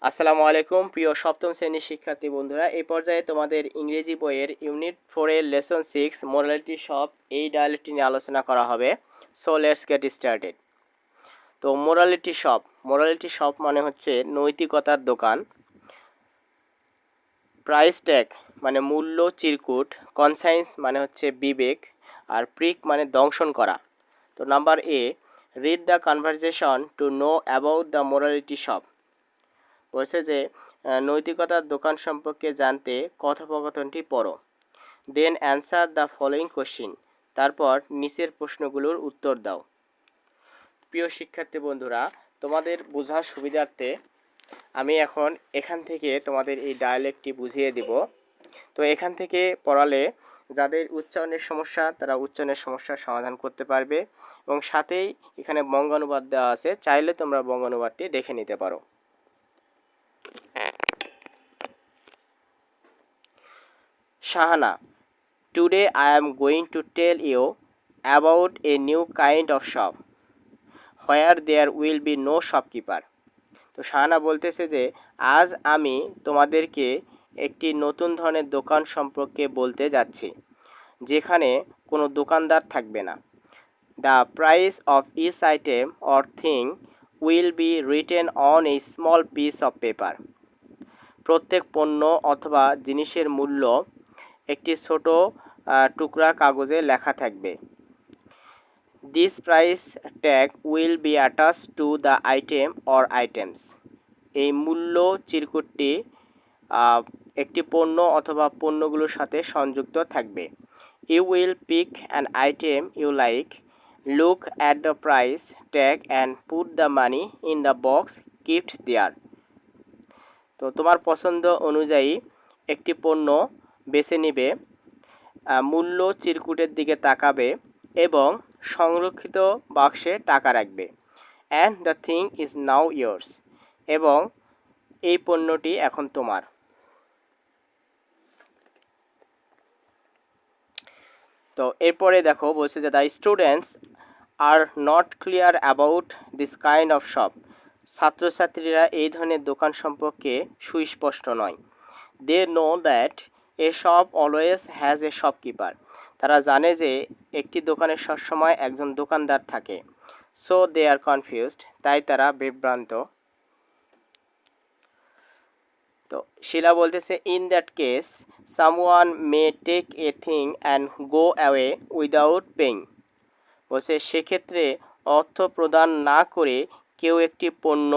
আসসালামু আলাইকুম প্রিয় সপ্তম শ্রেণীর শিক্ষার্থী বন্ধুরা, এই পর্যায়ে তোমাদের ইংরেজি বইয়ের ইউনিট 4 এর লেসন 6 মোরালিটি শপ এই ডায়ালগটি নিয়ে আলোচনা করা হবে। So let's get started. তো মোরালিটি শপ মানে হচ্ছে নৈতিকতার দোকান। প্রাইস ট্যাগ মানে মূল্য চিরকুট। কনসাইন্স মানে হচ্ছে বিবেক। আর প্রিক মানে দংশন করা। তো number A, read the conversation to know about the morality shop. বলছে যে নৈতিকতার দোকান সম্পর্কে জানতে কথোপকথনটি পড়ো। দেন অ্যান্সার দ্য ফলোয়িং কোশ্চিন। তারপর নিচের প্রশ্নগুলোর উত্তর দাও। প্রিয় শিক্ষার্থী বন্ধুরা, তোমাদের বোঝার সুবিধার্থে আমি এখন এখান থেকে তোমাদের এই ডায়ালগটি বুঝিয়ে দিব। তো এখান থেকে পড়ালে যাদের উচ্চারণের সমস্যা তারা উচ্চারণের সমস্যার সমাধান করতে পারবে, এবং সাথেই এখানে বঙ্গানুবাদ দেওয়া আছে, চাইলে তোমরা বঙ্গানুবাদটি দেখে নিতে পারো। Shahana, today I am going to tell you about a new kind of shop where there will be no shopkeeper. তো শাহানা বলতেছে যে আজ আমি তোমাদেরকে একটি নতুন ধরনের দোকান সম্পর্কে বলতে যাচ্ছি, যেখানে কোনো দোকানদার থাকবে না। The price of each item or thing will be written on a small piece of paper. প্রত্যেক পণ্য অথবা জিনিসের মূল্য একটি ছোট টুকরা কাগজে লেখা থাকবে। This price tag will be attach to the item or items. এই মূল্য চিরকুটটি একটি পণ্য অথবা পণ্যগুলোর সাথে সংযুক্ত থাকবে। You will pick an item you like, look at the price tag and put the money in the box kept there. তো তোমার পছন্দ অনুযায়ী একটি পণ্য বেছে নিবে, মূল্য চিরকুটের দিকে তাকাবে এবং সংরক্ষিত বাক্সে টাকা রাখবে। And the thing is now years. এবং এই পণ্যটি এখন তোমার। তো এরপরে দেখো বলছে যে the students are not clear about this kind of shop. ছাত্রছাত্রীরা এই ধরনের দোকান সম্পর্কে সুস্পষ্ট নয়। They know that a shop always has a shopkeeper. তারা জানে যে একটি দোকানে সবসময় একজন দোকানদার থাকে। সো দে আর কনফিউজড, তাই তারা বিভ্রান্ত। তো শিলা বলতেছে in that case someone may take a thing and go away without paying. বলছে সেক্ষেত্রে অর্থ প্রদান না করে কেউ একটি পণ্য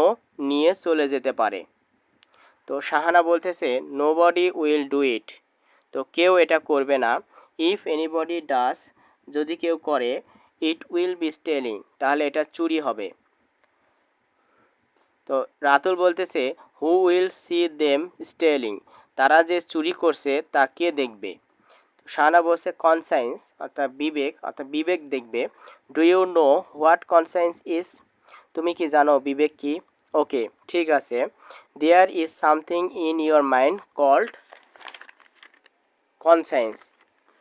নিয়ে চলে যেতে পারে। তো শাহানা বলতেছে নোবডি উইল ডু ইট। তো কেউ এটা করবে না। ইফ এনিবডি ডাস, যদি কেউ করে, ইট উইল বি স্টেলিং, তাহলে এটা চুরি হবে। তো রাতুল বলতেছে who will see them stealing, তারা যে চুরি করছে তা কে দেখবে। শাহানা বলছে কনসাইন্স অর্থাৎ বিবেক দেখবে। Do you know what conscience is, তুমি কি জানো বিবেক কি? ওকে, ঠিক আছে। There is something in your mind called conscience.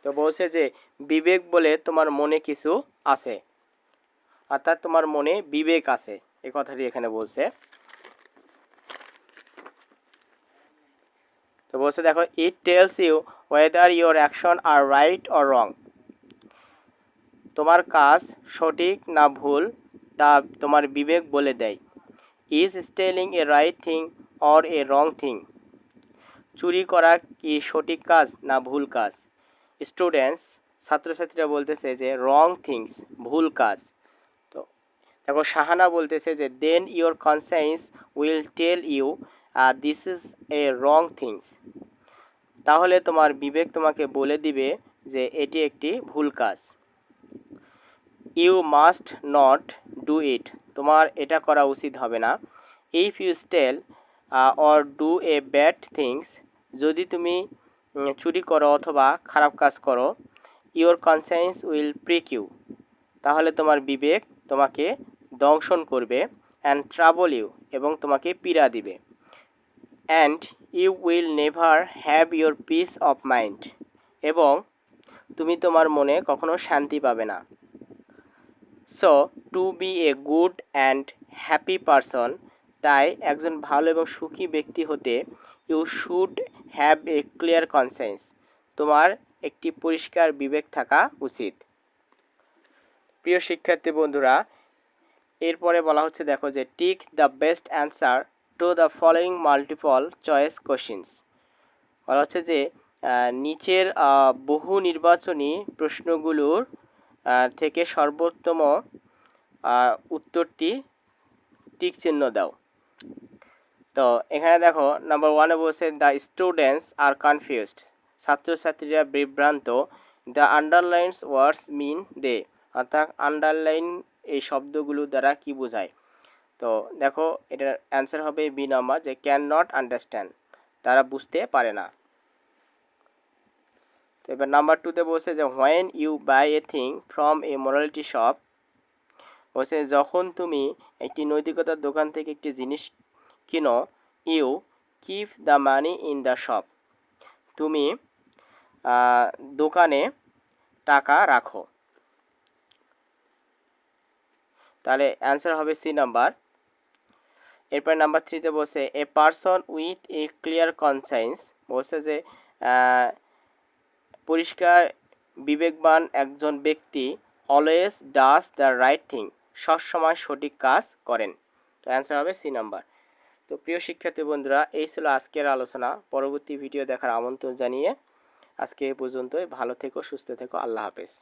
তো বলছে যে বিবেক বলে তোমার মনে কিছু আছে, অর্থাৎ তোমার মনে বিবেক আছে, এই কথাটি এখানে বলছে। তো বলছে দেখো it tells you whether your action are right or wrong. তোমার কাজ সঠিক না ভুল তা তোমার বিবেক বলে দেয়। Is stealing A right thing or a wrong thing, চুরি করা কি সঠিক কাজ না ভুল কাজ। স্টুডেন্টস ছাত্রছাত্রীরা বলতেছে যে রং থিংস, ভুল কাজ। তো দেখো শাহানা বলতেছে যে then your conscience will tell you this is a wrong things. তাহলে তোমার বিবেক তোমাকে বলে দিবে যে এটি একটি ভুল কাজ। You must not do it, তোমার এটা করা উচিত হবে না। If you steal or do a bad things, যদি তুমি চুরি করো অথবা খারাপ কাজ করো, your conscience will prick you, তাহলে তোমার বিবেক তোমাকে দংশন করবে। অ্যান্ড ট্রাবল ইউ, এবং তোমাকে পীড়া দিবে। And you will never have your peace of mind, এবং তুমি তোমার মনে কখনো শান্তি পাবে না। So to be a good and happy person তাই একজন ভালো এবং সুখী ব্যক্তি হতে you should have a clear conscience, তোমার একটি পরিষ্কার বিবেক থাকা উচিত। প্রিয় শিক্ষার্থী বন্ধুরা, এরপরে বলা হচ্ছে দেখো যে tick the best answer to the following multiple choice questions. বলা হচ্ছে যে নিচের বহু নির্বাচনী প্রশ্নগুলোর থেকে সর্বোত্তম উত্তরটি টিক চিহ্ন দাও। তো এখানে দেখো নাম্বার ওয়ানে বলছে দ্য স্টুডেন্টস আর কনফিউজড, ছাত্রছাত্রীরা বিভ্রান্ত। দ্য আন্ডারলাইন্স ওয়ার্ডস মিন দে, অর্থাৎ আন্ডারলাইন এই শব্দগুলো দ্বারা কি বোঝায়। তো দেখো এটার অ্যান্সার হবে বি নাম্বার, যে ক্যান নট আন্ডারস্ট্যান্ড, তারা বুঝতে পারে না। তো এবার নাম্বার টুতে বলছে যে when you buy a thing from a morality shop, বলছে যখন তুমি একটি নৈতিকতার দোকান থেকে একটি জিনিস কিনো, you keep the money in the shop, তুমি দোকানে টাকা রাখো। তাহলে অ্যান্সার হবে সি নাম্বার। এরপর নাম্বার থ্রিতে বলছে a person with a clear conscience, বলছে যে পরিষ্কার বিবেকবান একজন ব্যক্তি always does the right thing, সবসময় সঠিক কাজ করেন। তো অ্যান্সার হবে সি নাম্বার। তো প্রিয় শিক্ষার্থী বন্ধুরা, এই ছিল আজকের আলোচনা। পরবর্তী ভিডিও দেখার আমন্ত্রণ জানিয়ে আজকে এ পর্যন্তই। ভালো থেকো, সুস্থ থেকো, আল্লাহ হাফেজ।